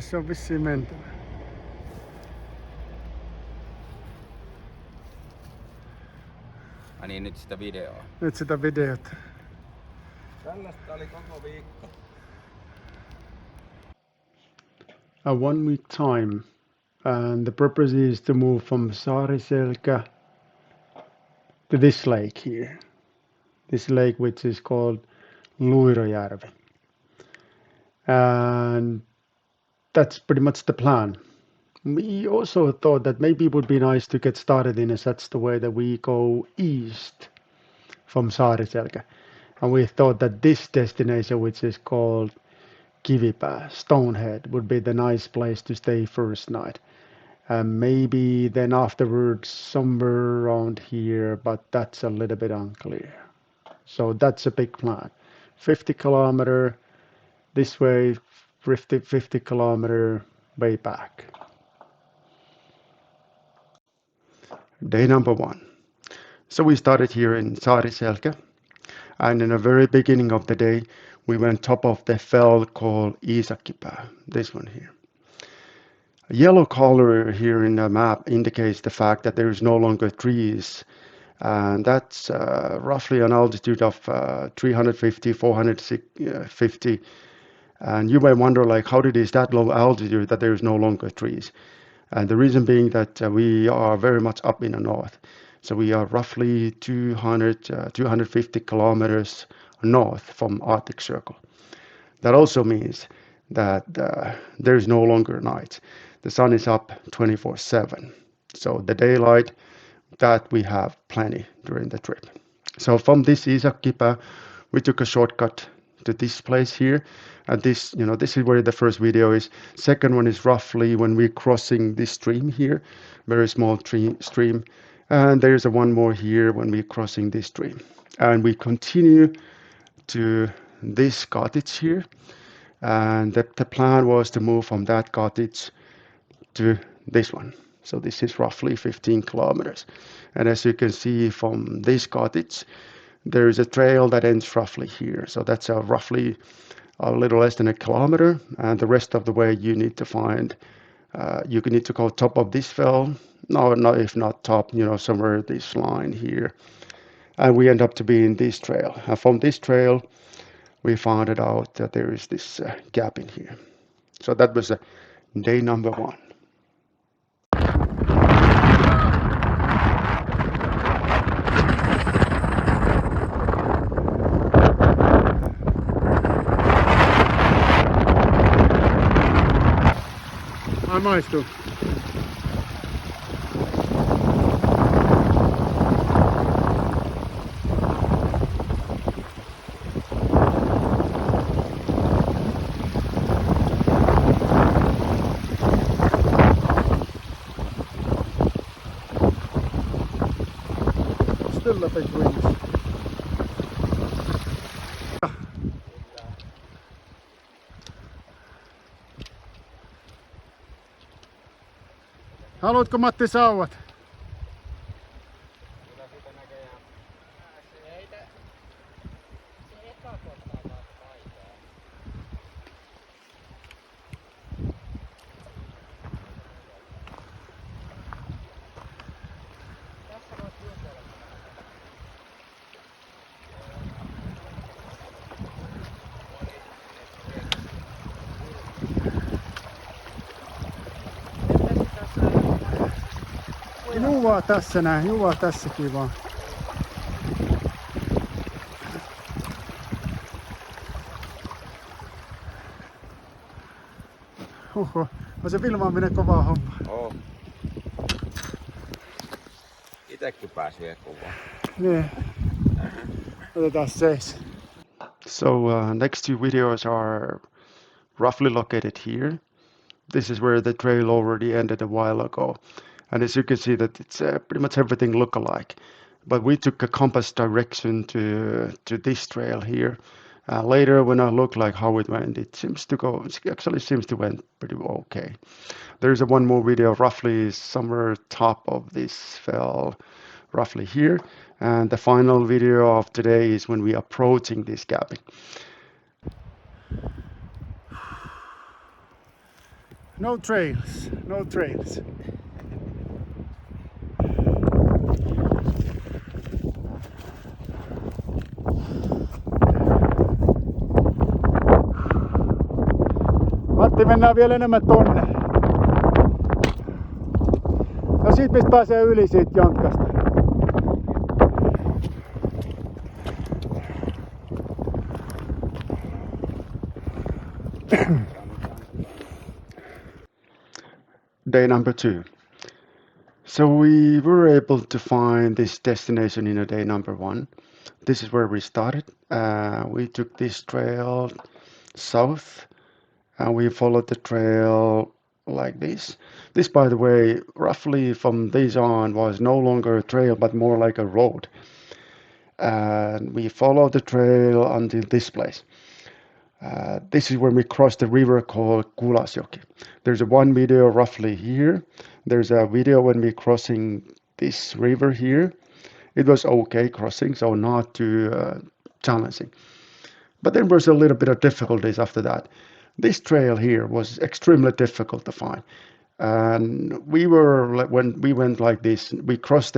sinne se on vissiin mentävä. Niin, nyt sitä videoa. Nyt sitä videota. Tällaista oli koko viikko. A 1 week time, and the purpose is to move from Saariselkä to this lake here. This lake which is called Luirojärvi. And that's pretty much the plan. We also thought that maybe it would be nice to get started in such the way that we go east from Saariselkä. And we thought that this destination, which is called Kivipää, Stonehead, would be the nice place to stay first night. And maybe then afterwards somewhere around here, but that's a little bit unclear. So that's a big plan. 50 kilometer this way, 50 kilometer way back. Day number 1. So we started here in Saariselkä, and in the very beginning of the day we went top of the fell called Iisakkipää, this one here. A yellow color here in the map indicates the fact that there is no longer trees, and that's roughly an altitude of 350, 450. And you may wonder, like, how it is that low altitude that there is no longer trees? And the reason being that we are very much up in the north. So we are roughly 250 kilometers north from Arctic Circle. That also means that there is no longer night. The sun is up 24/7. So the daylight, that we have plenty during the trip. So from this Iisakkipää, we took a shortcut to this place here. And this, this is where the first video is. Second one is roughly when we're crossing this stream here, very small stream. And there's one more here when we're crossing this stream. And we continue to this cottage here. And the plan was to move from that cottage to this one. So this is roughly 15 kilometers. And as you can see from this cottage, there is a trail that ends roughly here. So that's roughly a little less than a kilometer. And the rest of the way you need to find, you need to go top of this fell. No, if not top, somewhere this line here. And we end up to be in this trail. And from this trail, we found it out that there is this gap in here. So that was day number 1. Maistuu. Still a big breeze. Haluatko Matti sauvat? Kyllä siitä näköjään pääsee. Se eka kohtaa taas vaikeaa. Tässä voit juotella. Juvaa tässä näin, juvaa tässäkin vaan. Oho, on se filmaaminen kovaa homma. Oo. Itekin pääsi vielä kuvaan. Niin. Otetaan seis. So next 2 videos are roughly located here. This is where the trail already ended a while ago. And as you can see that it's pretty much everything look alike. But we took a compass direction to this trail here. Later when I look like how it went, it actually seems to went pretty okay. There's one more video roughly somewhere top of this fell, roughly here. And the final video of today is when we are approaching this gap. No trails, no trails. Matti, mennään vielä enemmän tonne. No siitä mistä pääsee yli siitä jontkasta. Day number 2. So we were able to find this destination in a day number 1. This is where we started. We took this trail south and we followed the trail like this. This, by the way, roughly from this on was no longer a trail but more like a road. And we followed the trail until this place. This is when we crossed a river called Kulasjoki. There's one video roughly here. There's a video when we crossing this river here. It was okay crossing, so not too challenging. But there was a little bit of difficulties after that. This trail here was extremely difficult to find. And we were when we went like this, we crossed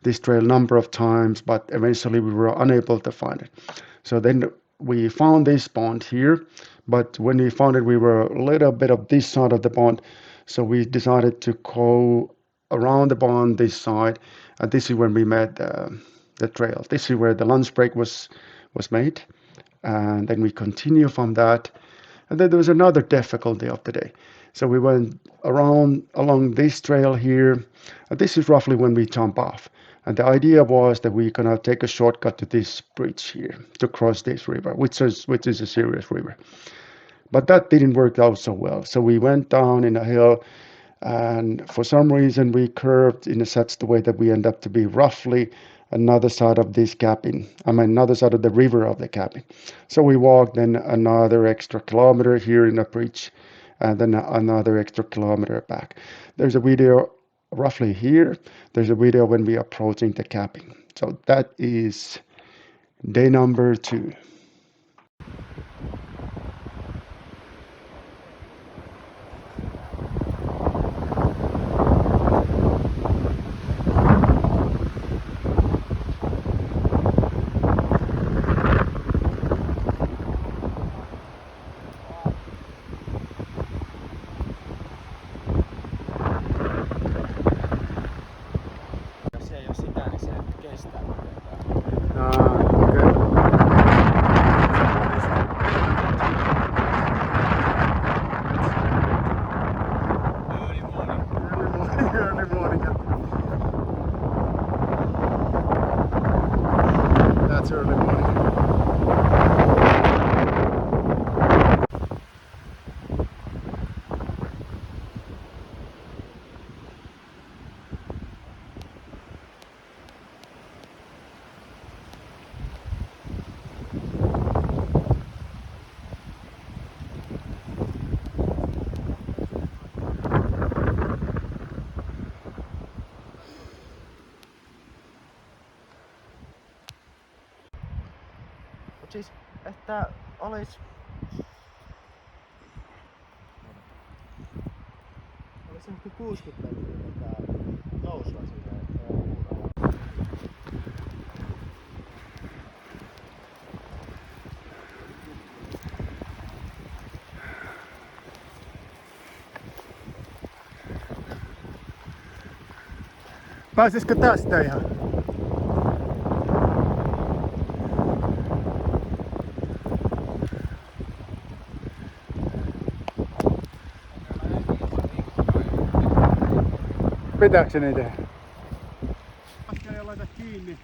this trail number of times, but eventually we were unable to find it. So then we found this pond here, but when we found it, we were a little bit of this side of the pond, so we decided to go around the pond this side, and this is when we met the trail. This is where the lunch break was made, and then we continue from that, and then there was another difficulty of the day. So we went around along this trail here, and this is roughly when we jump off. And the idea was that we're gonna take a shortcut to this bridge here to cross this river, which is a serious river. But that didn't work out so well. So we went down in a hill, and for some reason we curved in such a way that we end up to be roughly another side of this cabin. Another side of the river of the cabin. So we walked then another extra kilometer here in a bridge, and then another extra kilometer back. There's a video roughly here. There's a video when we are approaching the cabin. So that is day number 2. Jos ei oo sitä, niin se kestää. Early morning. That's early morning. Mut siis, että olis ehkä 60 metriä tää nousua sinne uudella. Pääsisikö tästä ihan? Pitääkö se niin tehdä? Ei laita kiinni.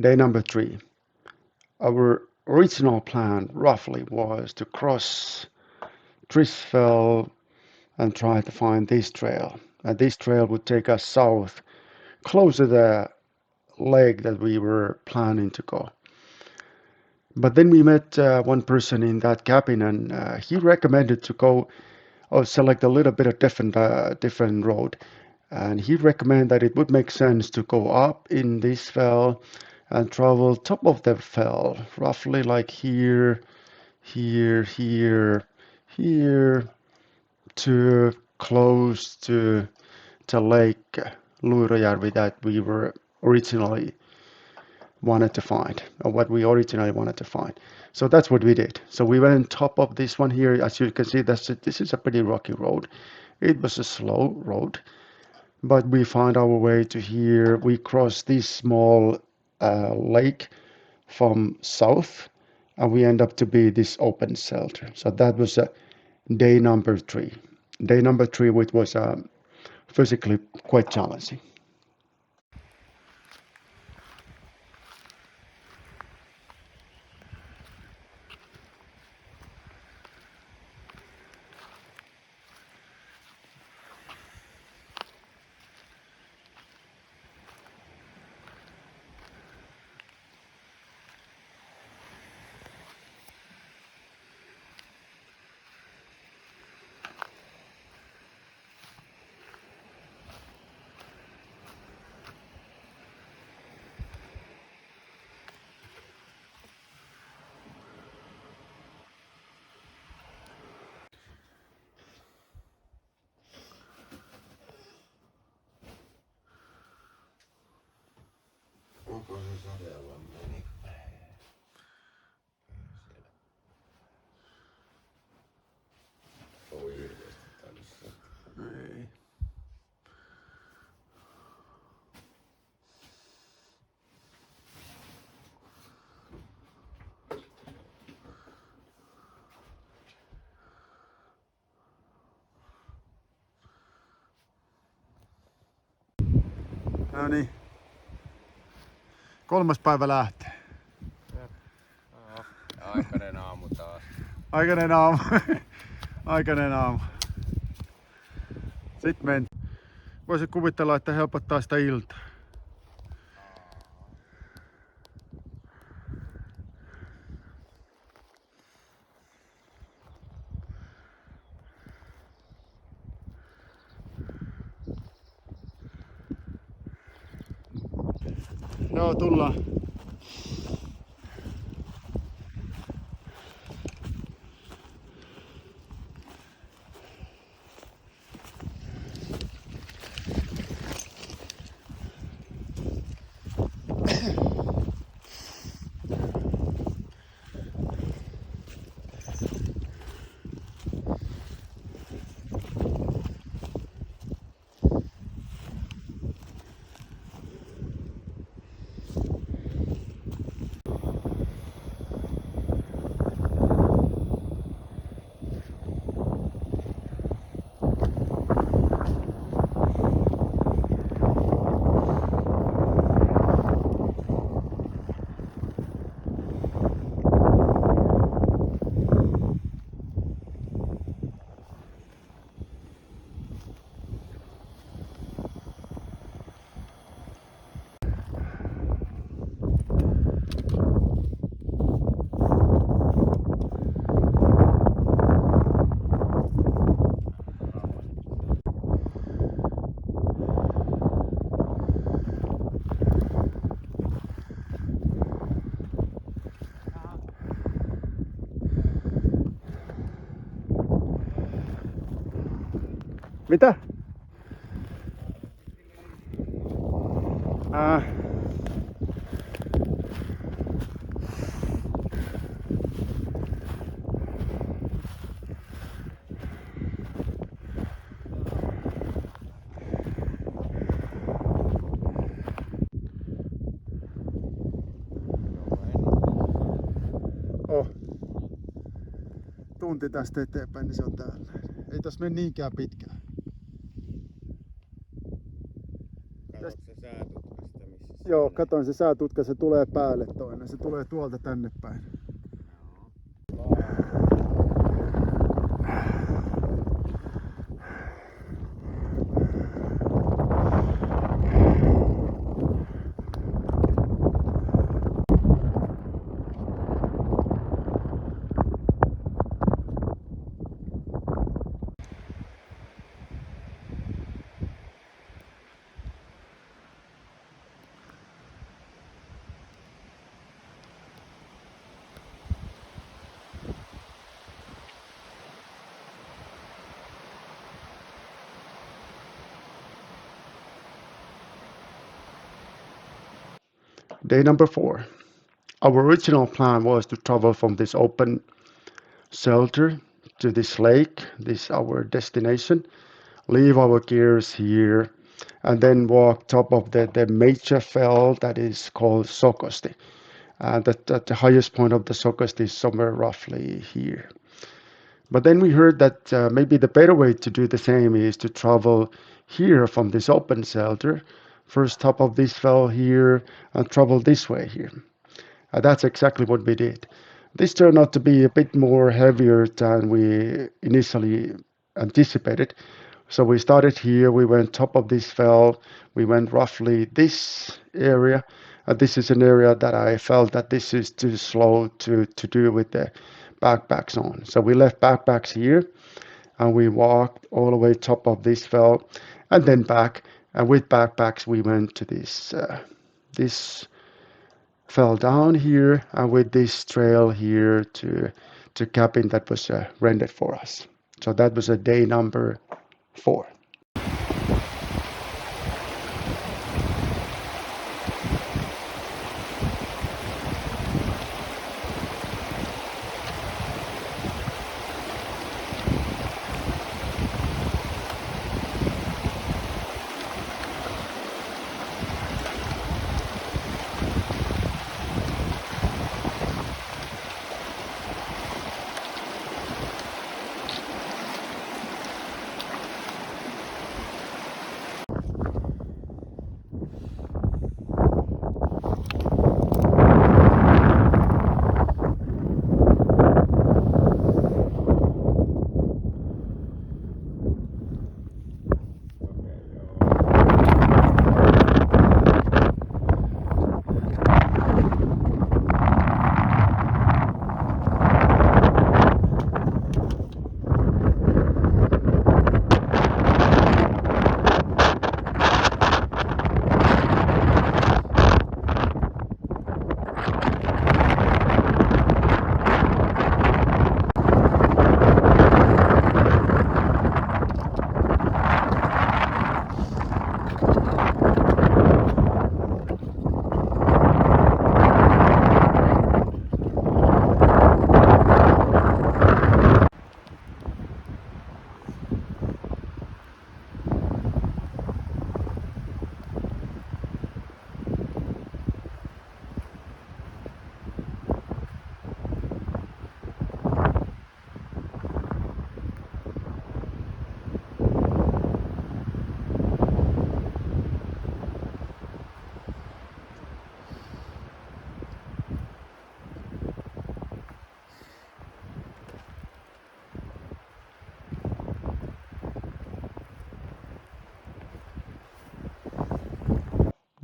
Day number 3. Our original plan roughly was to cross Trisfell and try to find this trail. And this trail would take us south, closer to the lake that we were planning to go. But then we met one person in that cabin, and he recommended to go or select a little bit of different road. And he recommended that it would make sense to go up in this fell and travel top of the fell, roughly like here, here, here, to close to Lake Luurajärvi that we were originally wanted to find, or what we originally wanted to find. So that's what we did. So we went on top of this one here. As you can see, this is a pretty rocky road. It was a slow road, but we found our way to here. We crossed this small lake from south, and we end up to be this open shelter. So that was day number 3. Day number 3, which was physically quite challenging. Onko se sadella meni? Oi hirveesti tänne. Ei. No niin. 3. päivä lähtee. Aikainen aamu taas. Aikainen aamu. Aikainen aamu. Sitten meni. Voisin kuvitella, että helpottaa sitä iltaa. Joo, tullaan. Mitä? Oh. Tunti tästä eteenpäin, niin se on täällä. Ei tässä mene niinkään pitkään. Katsotko se säätutkasta missä se Joo, katoin se säätutka, se tulee päälle toinen. Se tulee tuolta tänne päin. Day number 4. Our original plan was to travel from this open shelter to this lake, this our destination, leave our gears here, and then walk top of the major fell that is called Sokosti. And the highest point of the Sokosti is somewhere roughly here. But then we heard that maybe the better way to do the same is to travel here from this open shelter, first top of this fell here, and travel this way here. That's exactly what we did. This turned out to be a bit more heavier than we initially anticipated. So we started here, we went top of this fell, we went roughly this area. This is an area that I felt that this is too slow to do with the backpacks on. So we left backpacks here and we walked all the way top of this fell and then back. And with backpacks we went to this fell down here and with this trail here to cabin that was rented for us. So that was a day number 4.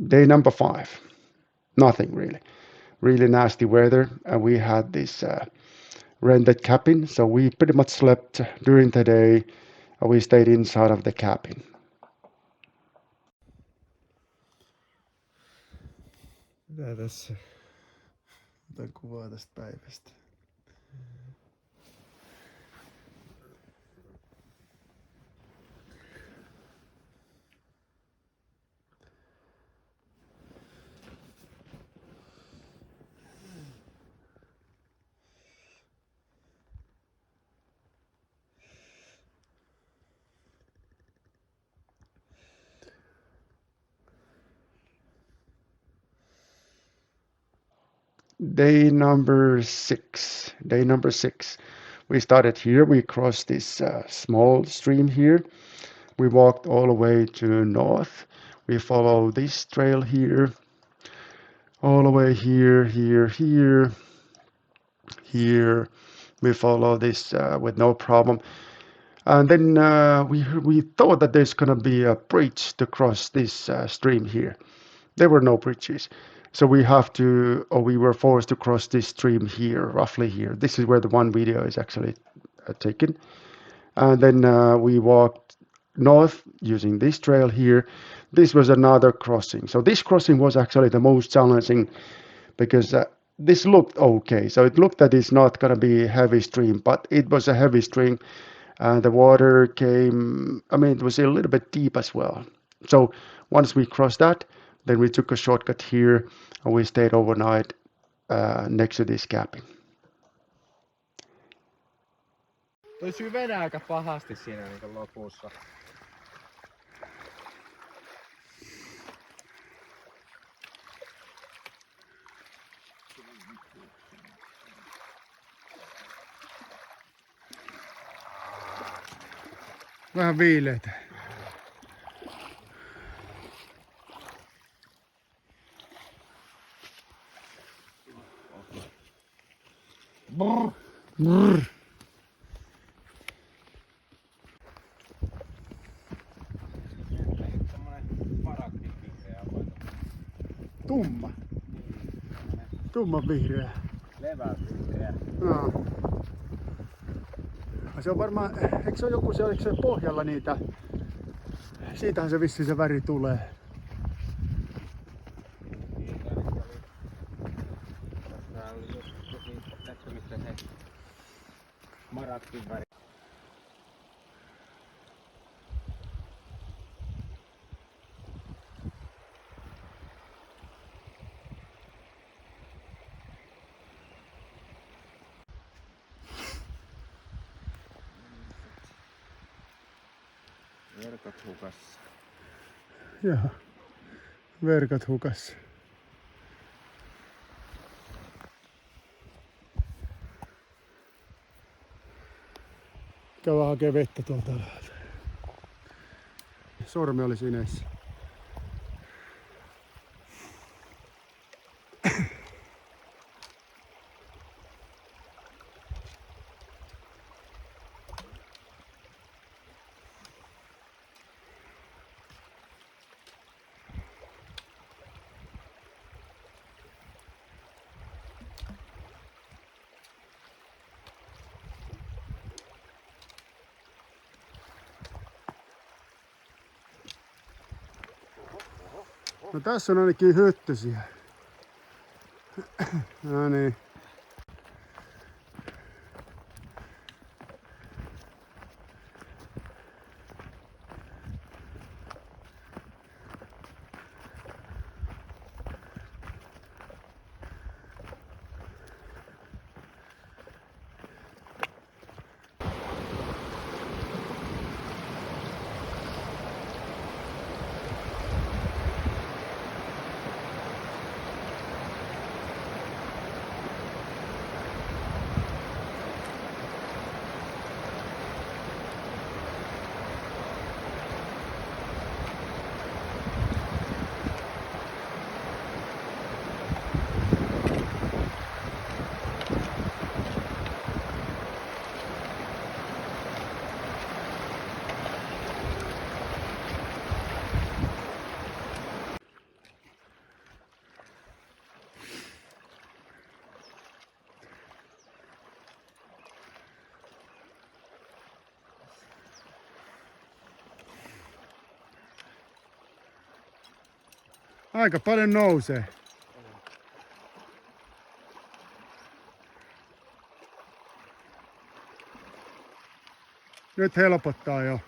Day number 5. Nothing really. Really nasty weather, and we had this rented cabin, so we pretty much slept during the day. We stayed inside of the cabin. Mitä tässä? Otan kuvaa tästä päivästä. Day number 6. Day number 6. We started here. We crossed this small stream here. We walked all the way to north. We follow this trail here. all the way here, here. We follow this with no problem. And then we thought that there's gonna be a bridge to cross this stream here. There were no bridges. So we were forced to cross this stream here, roughly here. This is where the one video is actually taken. And then we walked north using this trail here. This was another crossing. So this crossing was actually the most challenging because this looked okay. So it looked that it's not going to be a heavy stream, but it was a heavy stream. The water came, I mean, it was a little bit deep as well. So once we crossed that, then we took a shortcut here and we stayed overnight next to this cabin. Toi syvenee aika pahasti siinä niinku lopussa. Vähän viileitä. Brr. Brr. Tumma. Tumman vihreä. Levävihreä. No. Se on varmaan, eikö se ole joku se, oliko se pohjalla niitä? Siitähän se vissiin se väri tulee. Tää oli joku tässä missä se maratin väri. Verkot hukassa. Joo, verkot hukassa. Käydään hakee vettä tuolta alhaalta. Sormi oli sinessä. No tässä on ainakin hyttysiä. No niin. Aika paljon nousee. Nyt helpottaa jo.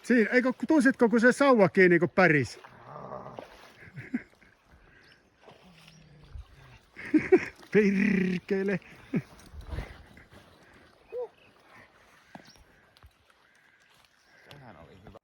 Siinä, eikö tunsitko kun se sauva kiinni kun päris? Perkele. Tähän oli hyvä.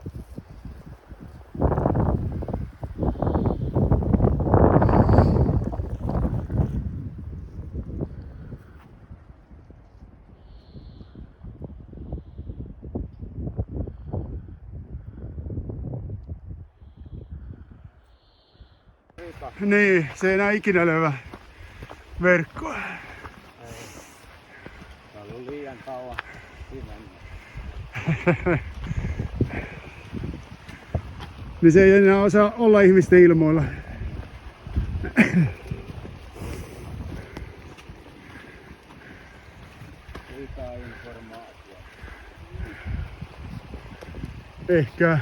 liikaa. Niin, se ei enää ikinä löyvä verkkoa. Ei. Se on ollut liian kauan pimennyt. Niin se ei enää osaa olla ihmisten ilmoilla. Liikaa informaatiota. Ehkä.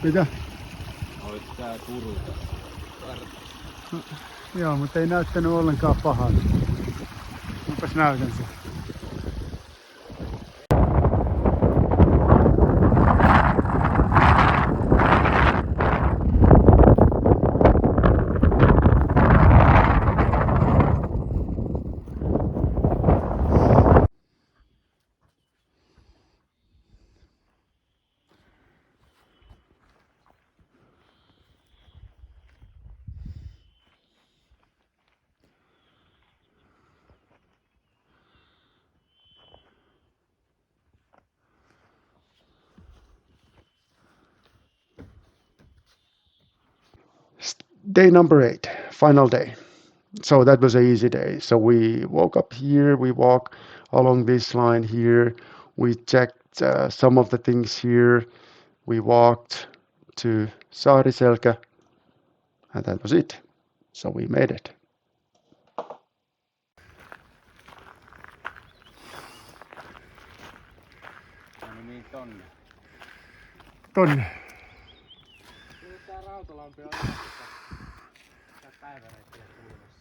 Mitä? Olis tää kuruta. Joo, mutta ei näyttänyt ollenkaan pahalta. Mäpäs näytän sen. Day number 8, final day. So that was an easy day. So we woke up here, we walk along this line here, we checked some of the things here, we walked to Saariselkä, and that was it. So we made it. No niin tonne. Tonne. Kyllä tää Rautalampi on ihan sitä päiväreittiä kulmassa.